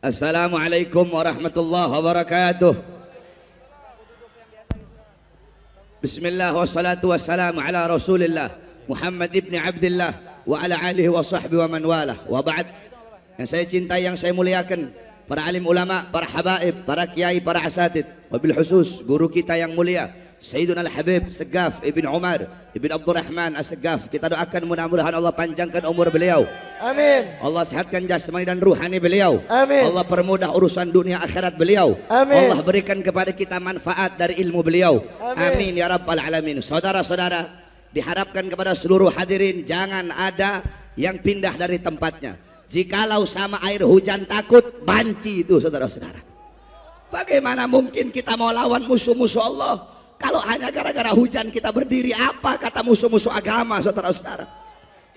Assalamualaikum warahmatullahi wabarakatuh. Bismillah wassalatu wassalamu ala rasulillah Muhammad ibn Abdullah wa ala alihi wa sahbihi wa man walah wa ba'd. Yang saya cintai, yang saya muliakan, para alim ulama, para habaib, para kiai, para asatid, wabil khusus guru kita yang mulia Sayyiduna Al-Habib Segaf Ibn Umar Ibn Abdurrahman As-Segaf. Kita doakan mudah-mudahan Allah panjangkan umur beliau, amin. Allah sehatkan jasmani dan ruhani beliau, amin. Allah permudah urusan dunia akhirat beliau, amin. Allah berikan kepada kita manfaat dari ilmu beliau, amin, amin ya rabbal alamin. Saudara-saudara, diharapkan kepada seluruh hadirin jangan ada yang pindah dari tempatnya. Jikalau sama air hujan takut, banci itu saudara-saudara. Bagaimana mungkin kita mau lawan musuh-musuh Allah kalau hanya gara-gara hujan kita berdiri? Apa kata musuh-musuh agama saudara-saudara?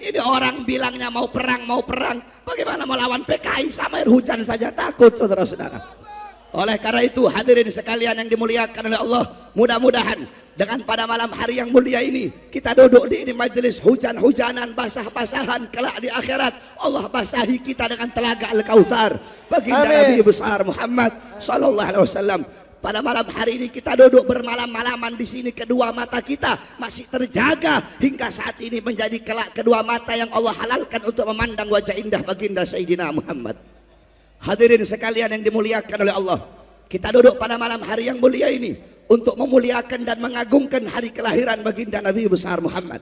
Ini orang bilangnya mau perang, bagaimana mau lawan PKI sama air hujan saja takut saudara-saudara. Oleh karena itu hadirin sekalian yang dimuliakan oleh Allah, mudah-mudahan dengan pada malam hari yang mulia ini kita duduk di ini majelis hujan-hujanan, basah-basahan, kelak di akhirat Allah basahi kita dengan telaga Al-Kautsar baginda Nabi besar Muhammad sallallahu alaihi wasallam. Pada malam hari ini kita duduk bermalam-malaman di sini, kedua mata kita masih terjaga hingga saat ini menjadi kelak kedua mata yang Allah halalkan untuk memandang wajah indah baginda Sayyidina Muhammad. Hadirin sekalian yang dimuliakan oleh Allah, kita duduk pada malam hari yang mulia ini untuk memuliakan dan mengagungkan hari kelahiran baginda Nabi besar Muhammad.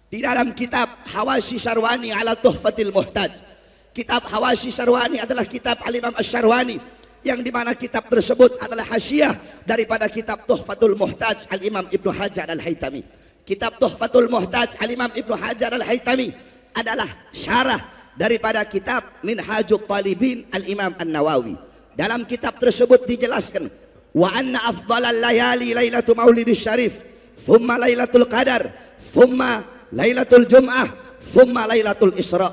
Di dalam kitab Hawashi Syarwani ala Tuhfatil Muhtaj, kitab Hawashi Syarwani adalah kitab Al-Imam Asy-Syarwani, yang dimana kitab tersebut adalah hasyiah daripada kitab Tuhfatul Muhtaj Al-Imam Ibnu Hajar Al-Haytami. Kitab Tuhfatul Muhtaj Al-Imam Ibnu Hajar Al-Haytami adalah syarah daripada kitab Minhajut Talibin Al-Imam An-Nawawi. Dalam kitab tersebut dijelaskan, wa anna afdalal layali lailatul maulidis syarif, thumma lailatul qadar, thumma lailatul jum'ah, thumma lailatul isra.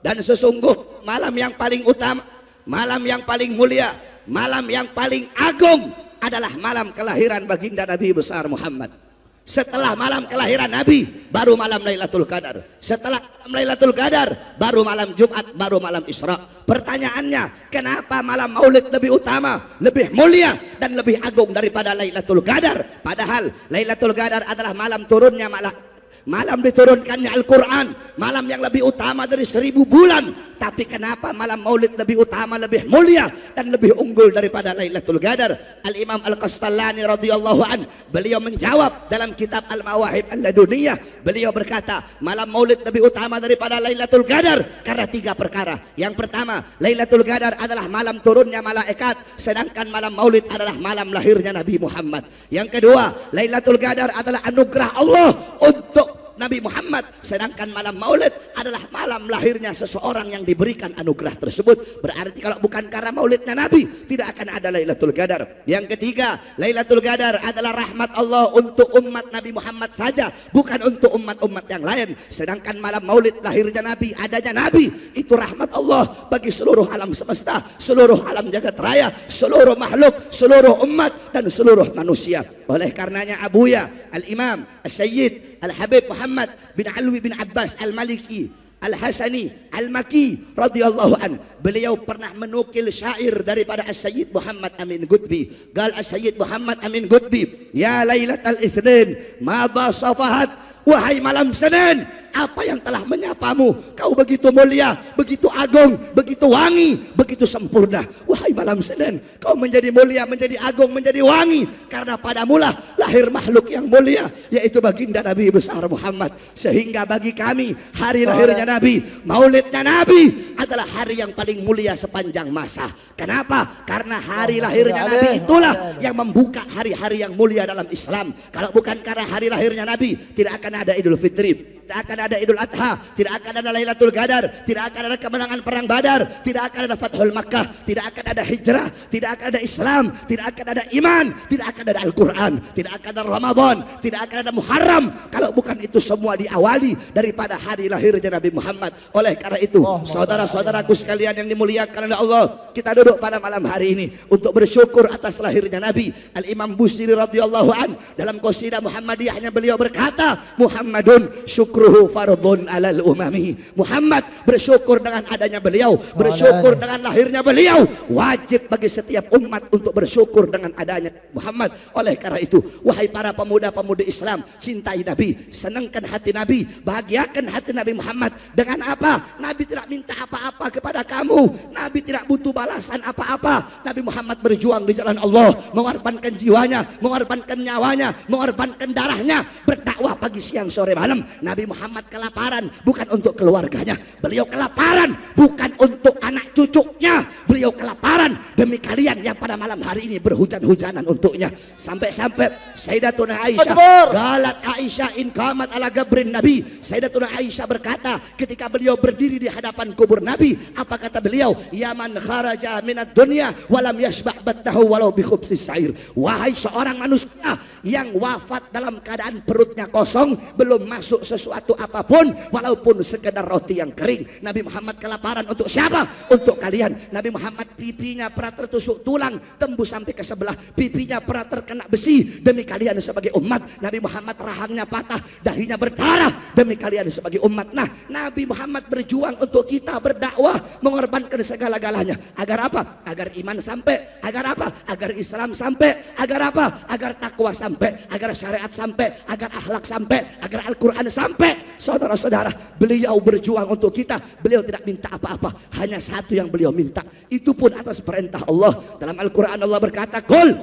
Dan sesungguh malam yang paling utama, malam yang paling mulia, malam yang paling agung adalah malam kelahiran baginda Nabi besar Muhammad. Setelah malam kelahiran Nabi baru malam Lailatul Qadar, setelah malam Lailatul Qadar baru malam Jumat, baru malam Isra. Pertanyaannya, kenapa malam Maulid lebih utama, lebih mulia dan lebih agung daripada Lailatul Qadar? Padahal Lailatul Qadar adalah malam turunnya malam diturunkannya Al-Quran, malam yang lebih utama dari 1000 bulan. Tapi kenapa malam Maulid lebih utama, lebih mulia dan lebih unggul daripada Lailatul Qadar? Al-Imam Al-Qastallani radhiyallahu an, beliau menjawab dalam kitab Al-Mawahib Al-Laduniyah. Beliau berkata, malam Maulid lebih utama daripada Lailatul Qadar karena 3 perkara. Yang pertama, Lailatul Qadar adalah malam turunnya malaikat, sedangkan malam Maulid adalah malam lahirnya Nabi Muhammad. Yang kedua, Lailatul Qadar adalah anugerah Allah untuk Nabi Muhammad, sedangkan malam Maulid adalah malam lahirnya seseorang yang diberikan anugerah tersebut. Berarti kalau bukan karena maulidnya Nabi, tidak akan ada Lailatul Qadar. Yang ketiga, Lailatul Qadar adalah rahmat Allah untuk umat Nabi Muhammad saja, bukan untuk umat-umat yang lain. Sedangkan malam Maulid lahirnya Nabi, adanya Nabi, itu rahmat Allah bagi seluruh alam semesta, seluruh alam jagat raya, seluruh makhluk, seluruh umat dan seluruh manusia. Oleh karenanya Abuya Al-Imam As-Sayyid Al-Habib Muhammad bin Alwi bin Abbas Al-Maliki Al-Hasani Al-Maki radhiyallahu an, beliau pernah menukil syair daripada As-Sayyid Muhammad Amin Qutbi. Gal As-Sayyid Muhammad Amin Qutbi, ya Lailatul Itsnin madha safahat, wahai malam Senin, apa yang telah menyapamu? Kau begitu mulia, begitu agung, begitu wangi, begitu sempurna. Wahai malam Senin, kau menjadi mulia, menjadi agung, menjadi wangi karena padamulah lahir makhluk yang mulia, yaitu baginda Nabi besar Muhammad. Sehingga bagi kami hari lahirnya Nabi, maulidnya Nabi adalah hari yang paling mulia sepanjang masa. Kenapa? Karena hari lahirnya Nabi itulah yang membuka hari-hari yang mulia dalam Islam. Kalau bukan karena hari lahirnya Nabi, tidak akan ada Idul Fitri, tidak akan ada Idul Adha, tidak akan ada Lailatul Qadar, tidak akan ada kemenangan perang Badar, tidak akan ada Fathul Makkah, tidak akan ada hijrah, tidak akan ada Islam, tidak akan ada iman, tidak akan ada Al-Quran, tidak akan ada Ramadan, tidak akan ada Muharram kalau bukan itu semua diawali daripada hari lahirnya Nabi Muhammad. Oleh karena itu, saudara-saudaraku sekalian yang dimuliakan oleh Allah, kita duduk pada malam hari ini untuk bersyukur atas lahirnya Nabi. Al-Imam Busiri radhiyallahu an dalam qasidah Muhammadiyahnya beliau berkata, Muhammadun syukruhu fardhun alal umami. Muhammad bersyukur dengan adanya beliau, bersyukur dengan lahirnya beliau. Wajib bagi setiap umat untuk bersyukur dengan adanya Muhammad. Oleh karena itu, wahai para pemuda-pemudi Islam, cintai Nabi, senangkan hati Nabi, bahagiakan hati Nabi Muhammad. Dengan apa? Nabi tidak minta apa-apa kepada kamu, Nabi tidak butuh balasan apa-apa. Nabi Muhammad berjuang di jalan Allah, mengorbankan jiwanya, mengorbankan nyawanya, mengorbankan darahnya, berdakwah pagi siang sore malam. Nabi Muhammad kelaparan bukan untuk keluarganya, beliau kelaparan bukan untuk anak cucunya, beliau kelaparan demi kalian yang pada malam hari ini berhujan-hujanan untuknya. Sampai-sampai Sayyidatuna Aisyah galat Aisyah in qamat ala gabrin Nabi. Sayyidatuna Aisyah berkata ketika beliau berdiri di hadapan kubur Nabi, apa kata beliau? Ya man kharaja minad dunya walam yashba' batnahu walau bi khubsis sa'ir. Wahai seorang manusia yang wafat dalam keadaan perutnya kosong, belum masuk sesuatu apapun walaupun sekedar roti yang kering. Nabi Muhammad kelaparan untuk siapa? Untuk kalian. Nabi Muhammad pipinya pernah tertusuk tulang tembus sampai ke sebelah, pipinya pernah terkena besi demi kalian sebagai umat. Nabi Muhammad rahangnya patah, dahinya berdarah demi kalian sebagai umat. Nah, Nabi Muhammad berjuang untuk kita, berdakwah, mengorbankan segala-galanya. Agar apa? Agar iman sampai. Agar apa? Agar Islam sampai. Agar apa? Agar takwa sampai. Agar syariat sampai. Agar akhlak sampai. Agar Al-Quran sampai. Saudara-saudara, beliau berjuang untuk kita. Beliau tidak minta apa-apa, hanya satu yang beliau minta, itu pun atas perintah Allah. Dalam Al-Quran Allah berkata, qul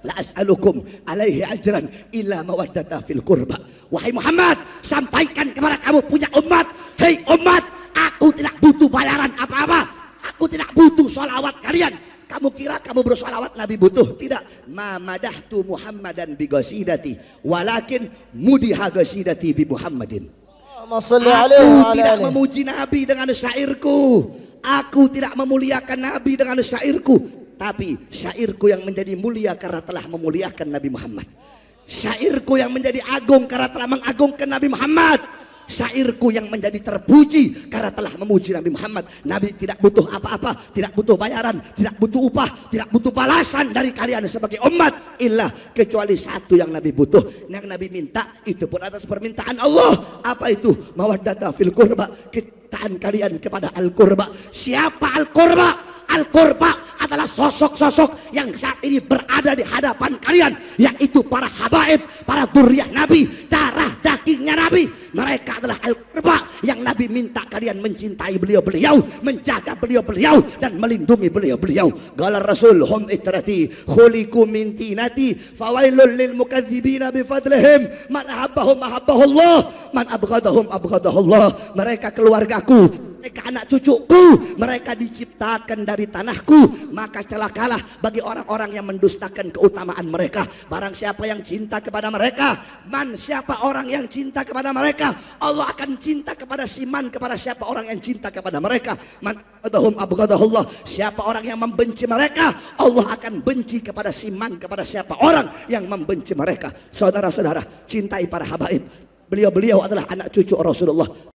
la as'alukum alaihi ajran illa mawaddata fil qurba. Wahai Muhammad, sampaikan kepada kamu punya umat, hei umat, aku tidak butuh bayaran apa-apa, aku tidak butuh sholawat kalian. Kamu kira kamu bersolawat Nabi butuh? Tidak. Ma madahtu Muhammadan bi qasidati walakin mudiha qasidati bi Muhammadin. Aku tidak memuji Nabi dengan syairku, aku tidak memuliakan Nabi dengan syairku, tapi syairku yang menjadi mulia karena telah memuliakan Nabi Muhammad. Syairku yang menjadi agung karena telah mengagungkan Nabi Muhammad. Syairku yang menjadi terpuji karena telah memuji Nabi Muhammad. Nabi tidak butuh apa-apa, tidak butuh bayaran, tidak butuh upah, tidak butuh balasan dari kalian sebagai umat, illa kecuali satu yang Nabi butuh, yang Nabi minta, itu pun atas permintaan Allah. Apa itu? Mawaddata fil qurba, kecintaan kalian kepada Al-Qurba. Siapa Al-Qurba? Al-Qurba adalah sosok-sosok yang saat ini berada di hadapan kalian, yaitu para habaib, para dzurriyyah Nabi, darah dagingnya Nabi. Mereka adalah Al-Qurba yang Nabi minta kalian mencintai beliau-beliau, menjaga beliau-beliau, dan melindungi beliau-beliau. Qala Rasul hum itrati khuliqu min tinati fawailul lil mukadzibina bi fadlihim man ahabbahum ahabbahullah man abghadahum abghadahullah. Mereka keluargaku, mereka anak cucuku, mereka diciptakan dari tanahku, maka celakalah bagi orang-orang yang mendustakan keutamaan mereka. Barang siapa yang cinta kepada mereka, man, siapa orang yang cinta kepada mereka, Allah akan cinta kepada siman, kepada siapa orang yang cinta kepada mereka. Man abghadahum abghadahullah, siapa orang yang membenci mereka, Allah akan benci kepada siman, kepada siapa orang yang membenci mereka. Saudara-saudara, cintai para habaib. Beliau-beliau adalah anak cucu Rasulullah.